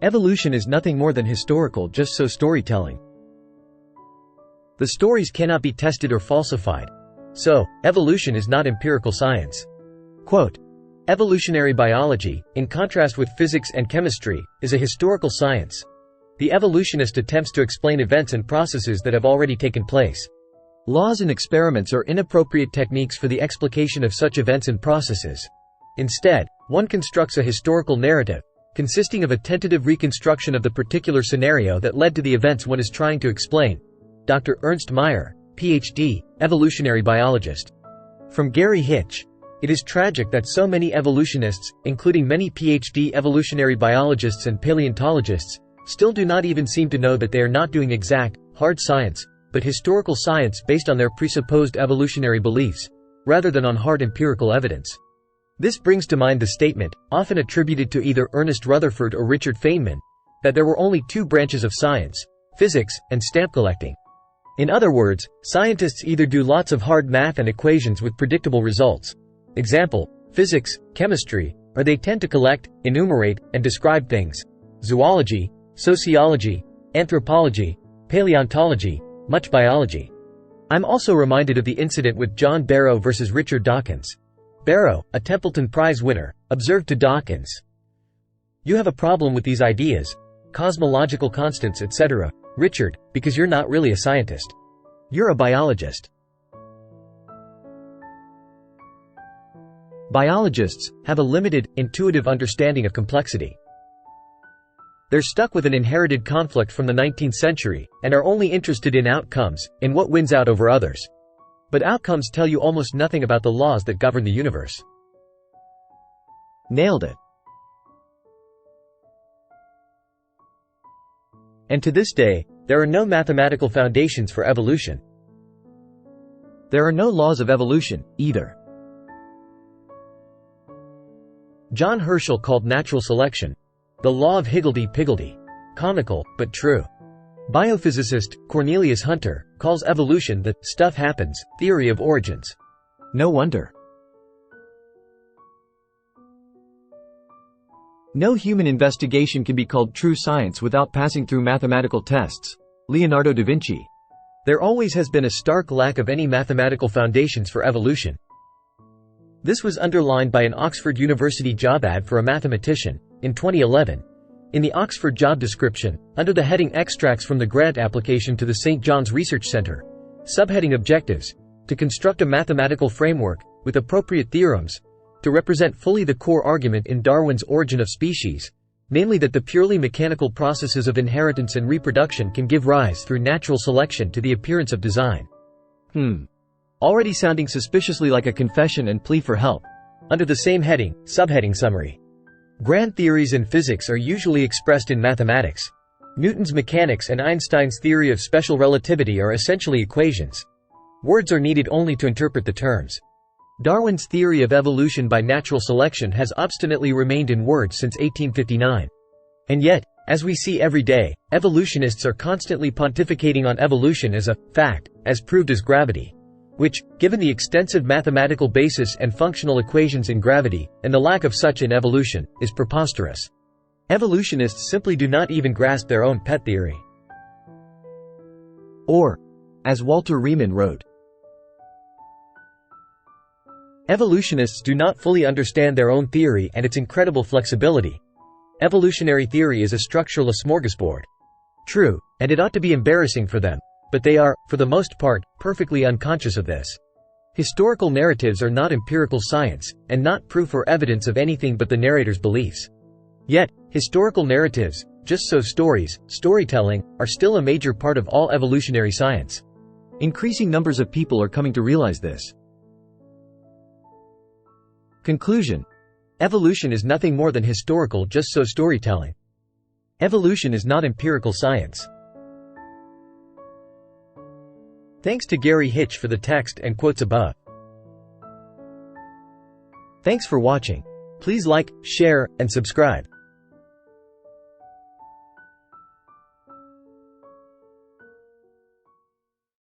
Evolution is nothing more than historical just so storytelling. The stories cannot be tested or falsified. So, evolution is not empirical science. Quote, evolutionary biology, in contrast with physics and chemistry, is a historical science. The evolutionist attempts to explain events and processes that have already taken place. Laws and experiments are inappropriate techniques for the explication of such events and processes. Instead, one constructs a historical narrative, consisting of a tentative reconstruction of the particular scenario that led to the events one is trying to explain. Dr. Ernst Mayr, Ph.D., evolutionary biologist. From Gary Hitch. It is tragic that so many evolutionists, including many Ph.D. evolutionary biologists and paleontologists, still do not even seem to know that they are not doing exact, hard science, but historical science based on their presupposed evolutionary beliefs, rather than on hard empirical evidence. This brings to mind the statement, often attributed to either Ernest Rutherford or Richard Feynman, that there were only two branches of science, physics and stamp collecting. In other words, scientists either do lots of hard math and equations with predictable results. Example, physics, chemistry, or they tend to collect, enumerate, and describe things. Zoology, sociology, anthropology, paleontology, much biology. I'm also reminded of the incident with John Barrow versus Richard Dawkins. Barrow, a Templeton Prize winner, observed to Dawkins, "You have a problem with these ideas, cosmological constants, etc., Richard, because you're not really a scientist. You're a biologist." Biologists have a limited, intuitive understanding of complexity. They're stuck with an inherited conflict from the 19th century, and are only interested in outcomes, in what wins out over others. But outcomes tell you almost nothing about the laws that govern the universe. Nailed it. And to this day, there are no mathematical foundations for evolution. There are no laws of evolution, either. John Herschel called natural selection the law of higgledy-piggledy. Comical, but true. Biophysicist Cornelius Hunter calls evolution the stuff happens theory of origins. No wonder. No human investigation can be called true science without passing through mathematical tests. Leonardo da Vinci. There always has been a stark lack of any mathematical foundations for evolution. This was underlined by an Oxford University job ad for a mathematician, in 2011. In the Oxford job description, under the heading Extracts from the Grant Application to the St. John's Research Centre, subheading Objectives, to construct a mathematical framework, with appropriate theorems, to represent fully the core argument in Darwin's Origin of Species, namely that the purely mechanical processes of inheritance and reproduction can give rise through natural selection to the appearance of design. Already sounding suspiciously like a confession and plea for help. Under the same heading, subheading Summary. Grand theories in physics are usually expressed in mathematics. Newton's mechanics and Einstein's theory of special relativity are essentially equations. Words are needed only to interpret the terms. Darwin's theory of evolution by natural selection has obstinately remained in words since 1859. And yet, as we see every day, evolutionists are constantly pontificating on evolution as a fact, as proved as gravity. Which, given the extensive mathematical basis and functional equations in gravity, and the lack of such in evolution, is preposterous. Evolutionists simply do not even grasp their own pet theory. Or, as Walter Riemann wrote, evolutionists do not fully understand their own theory and its incredible flexibility. Evolutionary theory is a structural smorgasbord. True, and it ought to be embarrassing for them. But they are, for the most part, perfectly unconscious of this. Historical narratives are not empirical science, and not proof or evidence of anything but the narrator's beliefs. Yet, historical narratives, just so stories, storytelling, are still a major part of all evolutionary science. Increasing numbers of people are coming to realize this. Conclusion. Evolution is nothing more than historical just so storytelling. Evolution is not empirical science. Thanks to Gary Hitch for the text and quotes above. Thanks for watching. Please like, share, and subscribe.